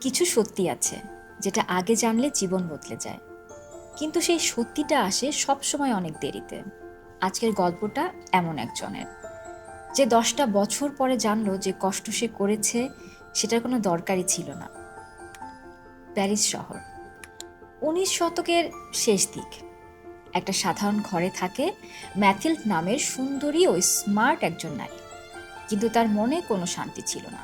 কিছু সত্যি আছে যেটা আগে জানলে জীবন বদলে যায়, কিন্তু সেই সত্যিটা আসে সবসময় অনেক দেরিতে। আজকের গল্পটা এমন একজনের, যে 10টা বছর পরে জানলো যে কষ্ট সে করেছে সেটার কোনো দরকারই ছিল না। প্যারিস শহর, 19 শতকের শেষ দিক। একটা সাধারণ ঘরে থাকে ম্যাথিল্ড নামের সুন্দরী ও স্মার্ট একজন নারী, কিন্তু তার মনে কোনো শান্তি ছিল না।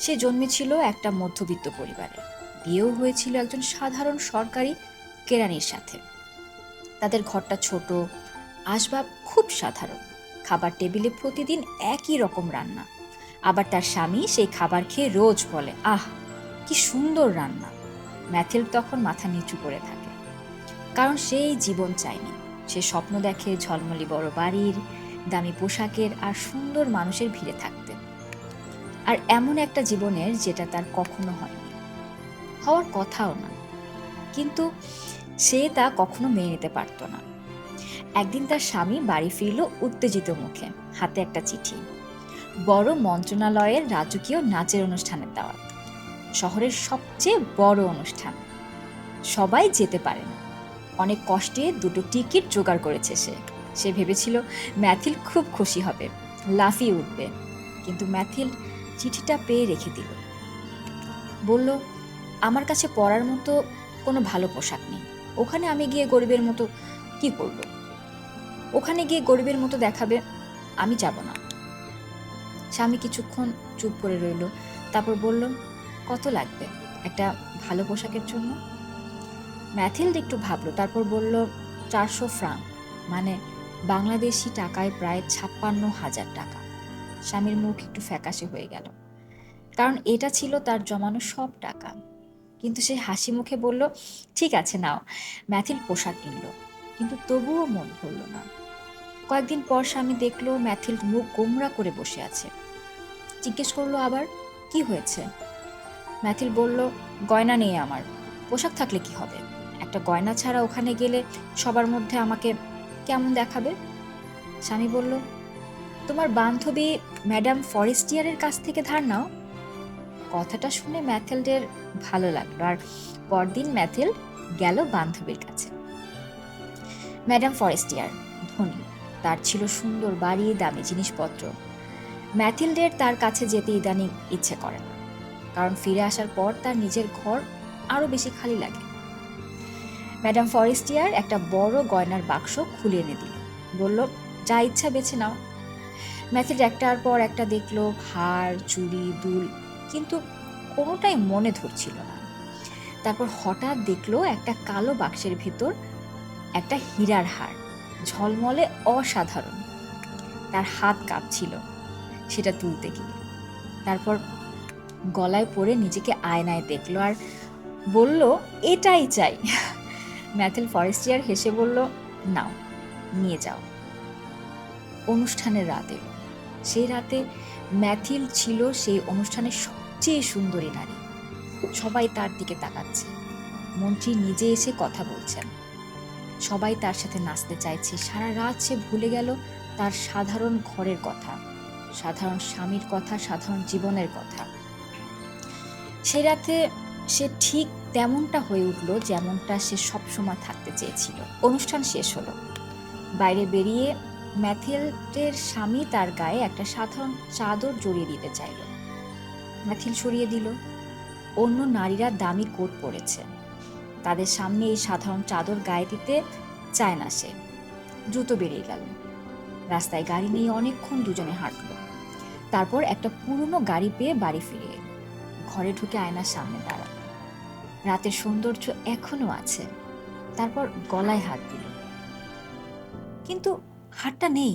সে জন্মেছিল একটা মধ্যবিত্ত পরিবারে, বিয়েও হয়েছিল একজন সাধারণ সরকারি কেরানির সাথে। তাদের ঘরটা ছোট, আসবাব খুব সাধারণ, খাবার টেবিলে প্রতিদিন একই রকম রান্না। আবার তার স্বামী সেই খাবার খেয়ে রোজ বলে, আহ, কি সুন্দর রান্না। ম্যাথিল্ড তখন মাথা নিচু করে থাকে, কারণ সে এই জীবন চায়নি। সে স্বপ্ন দেখে ঝলমলি বড় বাড়ির, দামি পোশাকের আর সুন্দর মানুষের ভিড়ে থাকতে, আর এমন একটা জীবনের যেটা তার কখনো হয়নি, হওয়ার কথাও না। কিন্তু সে তা কখনো মেনে নিতে পারত না। একদিন তার স্বামী বাড়ি ফিরল উত্তেজিত মুখে, হাতে একটা চিঠি। বড় মন্ত্রণালয়ের রাজকীয় নাচের অনুষ্ঠানের দাওয়াত, শহরের সবচেয়ে বড় অনুষ্ঠান। সবাই যেতে পারে না। অনেক কষ্টে দুটো টিকিট জোগাড় করেছে সে। সে ভেবেছিল ম্যাথিল খুব খুশি হবে, লাফিয়ে উঠবে। কিন্তু ম্যাথিল চিঠিটা পেয়ে রেখে দিল। বলল, আমার কাছে পরার মতো কোনো ভালো পোশাক নেই। ওখানে আমি গিয়ে গরিবের মতো কি করব? ওখানে গিয়ে গরিবের মতো দেখাবে, আমি যাব না। স্বামী কিছুক্ষণ চুপ করে রইল, তারপর বলল, কত লাগবে একটা ভালো পোশাকের জন্য? ম্যাথিল্ড একটু ভাবলো, তারপর বলল, 400 ফ্রাঙ্ক, মানে বাংলাদেশি টাকায় প্রায় 56,000 টাকা। স্বামীর মুখ একটু ফ্যাকাশে হয়ে গেল, কারণ এটা ছিল তার জমানো সব টাকা। কিন্তু সে হাসি মুখে বলল, ঠিক আছে নাও। ম্যাথিল পোশাক কিনলো, কিন্তু তবুও মন ভরল না। কয়েকদিন পর স্বামী দেখলো ম্যাথিল মুখ গোমরা করে বসে আছে। জিজ্ঞেস করলো আবার, কি হয়েছে? ম্যাথিল বলল, গয়না নেই আমার। পোশাক থাকলে কি হবে? একটা গয়না ছাড়া ওখানে গেলে সবার মধ্যে আমাকে কেমন দেখাবে? স্বামী বলল, তোমার বান্ধবী ম্যাডাম ফরেস্টিয়ারের কাছ থেকে ধার নাও। কথাটা শুনে ম্যাথিল্ডের ভালো লাগলো, আর পরদিন ম্যাথিল্ড গেল বান্ধবীর কাছে। ম্যাডাম ফরেস্টিয়ার ধনী, তার ছিল সুন্দর বাড়ি, দামি জিনিসপত্র। ম্যাথিল্ডের তার কাছে যেতে ইদানিং ইচ্ছে করে না, কারণ ফিরে আসার পর তার নিজের ঘর আরো বেশি খালি লাগে। ম্যাডাম ফরেস্টিয়ার একটা বড় গয়নার বাক্স খুলে এনে দিল, বলল, যা ইচ্ছা বেছে নাও। ম্যাথিল্ড একটার পর একটা দেখলো, হার, চুড়ি, দুল, কিন্তু কোনোটাই মনে ধরছিল না। তারপর হঠাৎ দেখলো একটা কালো বাক্সের ভেতর একটা হীরার হার, ঝলমলে অসাধারণ। তার হাত কাঁপছিল সেটা তুলতে গিয়ে। তারপর গলায় পরে নিজেকে আয়নায় দেখলো আর বলল, এটাই চাই। ম্যাথিল ফরেস্টিয়ার হেসে বলল, নাও, নিয়ে যাও। অনুষ্ঠানের রাত এলো। সেই রাতে ম্যাথিল ছিল সেই অনুষ্ঠানের সবচেয়ে সুন্দরী নারী। সবাই তার দিকে তাকাচ্ছে। মন্ত্রী নিজে এসে কথা বলছেন। সবাই তার সাথে নাচতে চাইছে। সারা রাত সে ভুলে গেল তার সাধারণ ঘরের কথা, সাধারণ স্বামীর কথা, সাধারণ জীবনের কথা। সে রাতে সে ঠিক তেমনটা হয়ে উঠল যেমনটা সে সবসময় থাকতে চেয়েছিল। অনুষ্ঠান শেষ হলো। বাইরে বেরিয়ে ম্যাথিল্ডের স্বামী তার গায়ে একটা সাধারণ চাদর জড়িয়ে দিতে চাইল। ম্যাথিল সরিয়ে দিল। অন্য নারীরা দামি কোট পরেছে, তাদের সামনে এই সাধারণ চাদর গায়ে দিতে চায় না সে। দ্রুত বেরিয়ে গেল। রাস্তায় গাড়ি নিয়ে অনেকক্ষণ দুজনে হাঁটলো। তারপর একটা পুরনো গাড়ি পেয়ে বাড়ি ফিরে এলো। ঘরে ঢুকে আয়নার সামনে দাঁড়ালো। রাতের সৌন্দর্য এখনো আছে। তারপর গলায় হাত দিল, কিন্তু হাতটা নেই।